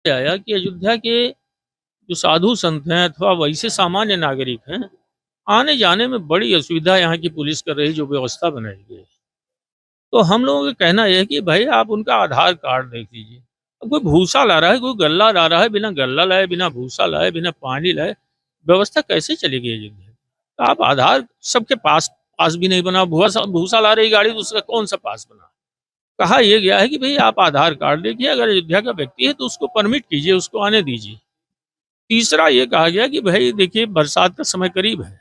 आया कि अयोध्या के जो साधु संत हैं अथवा वैसे सामान्य नागरिक हैं, आने जाने में बड़ी असुविधा यहाँ की पुलिस कर रही, जो व्यवस्था बनाई गई है। तो हम लोगों का कहना यह है कि भाई आप उनका आधार कार्ड देख लीजिए। अब कोई भूसा ला रहा है, कोई गल्ला ला रहा है, बिना गल्ला लाए, बिना भूसा लाए, बिना पानी लाए व्यवस्था कैसे चलेगी अयोध्या में? तो आप आधार सबके पास पास भी नहीं बना, भूसा भूसा ला रही गाड़ी तो उसका कौन सा पास बना? कहा यह गया है कि भाई आप आधार कार्ड देखिए, अगर अयोध्या का व्यक्ति है तो उसको परमिट कीजिए, उसको आने दीजिए। तीसरा ये कहा गया कि भाई देखिए बरसात का समय करीब है,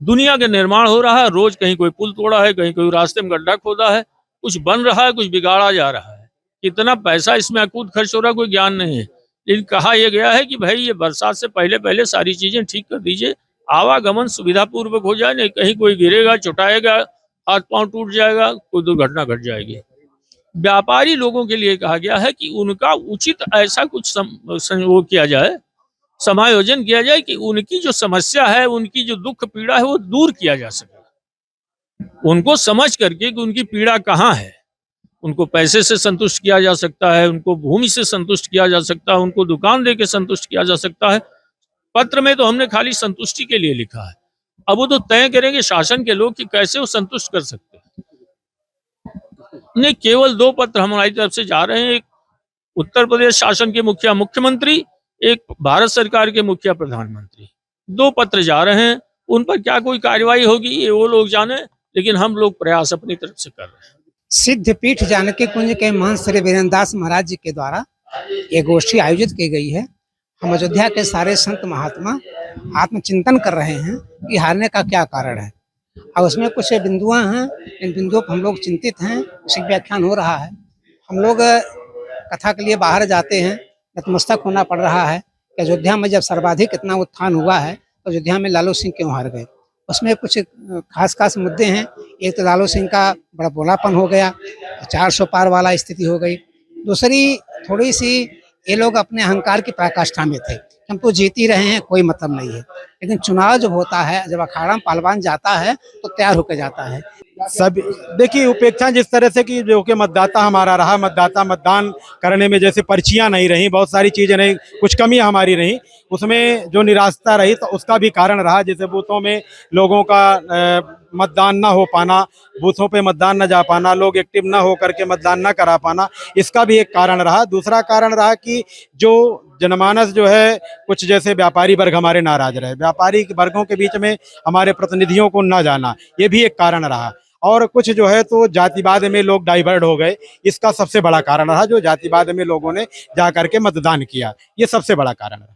दुनिया का निर्माण हो रहा है, रोज कहीं कोई पुल तोड़ा है, कहीं कोई रास्ते में गड्ढा खोदा है, कुछ बन रहा है, कुछ बिगाड़ा जा रहा है। कितना पैसा इसमें अकूत खर्च हो रहा है कोई ज्ञान नहीं है। लेकिन कहा यह गया है कि भाई ये बरसात से पहले पहले सारी चीजें ठीक कर दीजिए, आवागमन सुविधा पूर्वक हो जाए, नहीं कहीं कोई गिरेगा, चुटाएगा, हाथ पांव टूट जाएगा, कोई दुर्घटना घट जाएगी। व्यापारी लोगों के लिए कहा गया है कि उनका उचित ऐसा कुछ वो किया जाए, समायोजन किया जाए कि उनकी जो समस्या है, उनकी जो दुख पीड़ा है वो दूर किया जा सके। उनको समझ करके कि उनकी पीड़ा कहाँ है, उनको पैसे से संतुष्ट किया जा सकता है, उनको भूमि से संतुष्ट किया जा सकता है, उनको दुकान दे के संतुष्ट किया जा सकता है। पत्र में तो हमने खाली संतुष्टि के लिए लिखा है, अब वो तो तय करेंगे शासन के लोग कि कैसे वो संतुष्ट कर सकते हैं। नहीं, केवल 2 पत्र हमारी तरफ से जा रहे हैं, एक उत्तर प्रदेश शासन के मुखिया मुख्यमंत्री, एक भारत सरकार के मुखिया प्रधानमंत्री। 2 पत्र जा रहे हैं, उन पर क्या कोई कार्रवाई होगी ये वो लोग जाने, लेकिन हम लोग प्रयास अपनी तरफ से कर रहे हैं। सिद्ध पीठ जानकी कुंज के महंत श्री वीरेंद्र दास महाराज जी के द्वारा ये गोष्ठी आयोजित की गई है। हम अयोध्या के सारे संत महात्मा आत्मचिंतन कर रहे हैं कि हारने का क्या कारण है, और उसमें कुछ बिंदुआं हैं, इन बिंदुओं पर हम लोग चिंतित हैं। उसी व्याख्यान हो रहा है। हम लोग कथा के लिए बाहर जाते हैं, नतमस्तक होना पड़ रहा है कि अयोध्या में जब सर्वाधिक इतना उत्थान हुआ है तो अयोध्या में लालू सिंह क्यों हार गए। उसमें कुछ खास खास मुद्दे हैं। एक तो लालू सिंह का बड़ा बोलापन हो गया, 400 पार वाला स्थिति हो गई। दूसरी थोड़ी सी ये लोग अपने अहंकार की पराकाष्ठा में थे, हम तो जीत ही रहे हैं, कोई मतलब नहीं है। लेकिन चुनाव जब होता है, जब अखाड़ा में पहलवान जाता है तो तैयार होकर जाता है। सब देखिए, उपेक्षा जिस तरह से कि जो कि मतदाता हमारा रहा, मतदाता मतदान करने में जैसे पर्चियां नहीं रही, बहुत सारी चीजें नहीं, कुछ कमियां हमारी रही, उसमें जो निराशा रही तो उसका भी कारण रहा। जैसे बूथों में लोगों का मतदान ना हो पाना, बूथों पे मतदान न जा पाना, लोग एक्टिव ना हो करके मतदान ना करा पाना, इसका भी एक कारण रहा। दूसरा कारण रहा कि जो जनमानस जो है, कुछ जैसे व्यापारी वर्ग हमारे नाराज रहे, व्यापारी वर्गों के बीच में हमारे प्रतिनिधियों को ना जाना, ये भी एक कारण रहा। और कुछ जो है तो जातिवाद में लोग डाइवर्ट हो गए, इसका सबसे बड़ा कारण रहा, जो जातिवाद में लोगों ने जा करके मतदान किया, ये सबसे बड़ा कारण रहा।